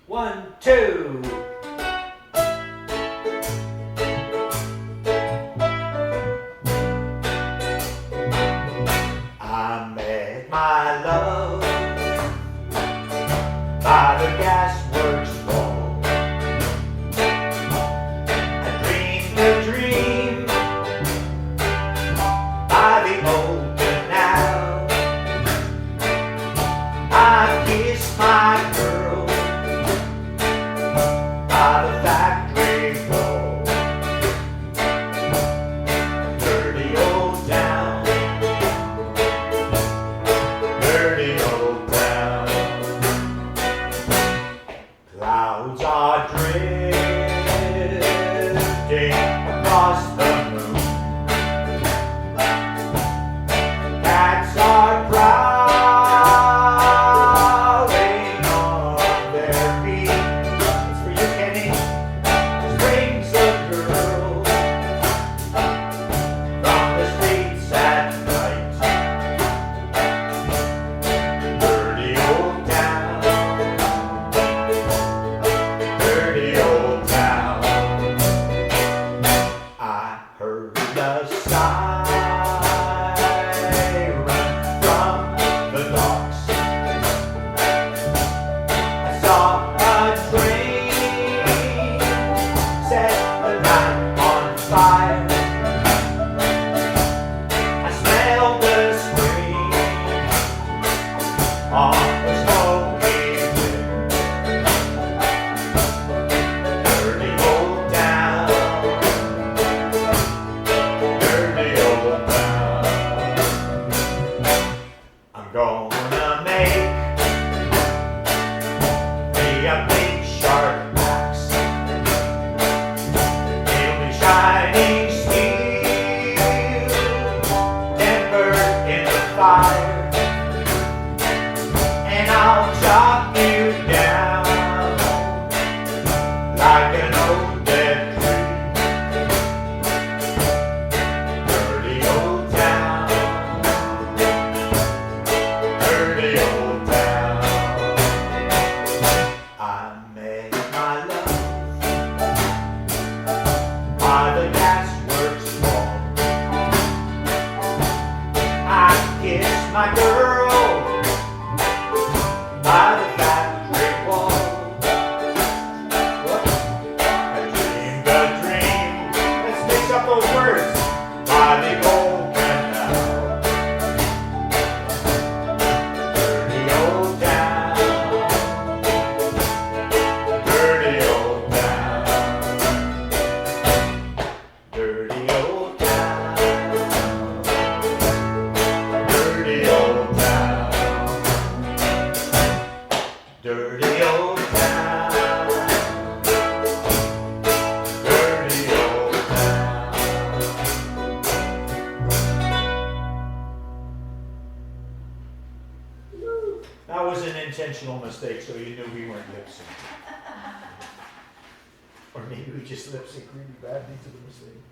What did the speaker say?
1, 2. I met my love by the gasworks wall. I dreamed a dream by the old canal. I kissed my girl by the factory wall. Dirty old town, dirty old town. Clouds are drifting across the moon. Cats are prowling on their feet. It's for you, Kenny. Brings a girl from the streets at night. Dirty old town, dirty old town. I heard the siren from the docks. I saw a train set the night on fire. I smelled the spring on the smoky wind. Dirty old town, dirty old town. I'm gonna make me a big sharp axe. It'll be shining steel, tempered in the fire, and I'll chop you down like an old dead tree. Dirty old town, dirty old town. I met my love by the gasworks wall. I kissed my girl by the factory wall. What? I dreamed a dream. Let's mix up those words. By the old canal. Dirty old town, dirty old town, dirty old town, dirty old town, dirty old town, dirty old town. That was an intentional mistake, so you knew we weren't lip syncing. Or maybe we just lip synced really badly to the mistake.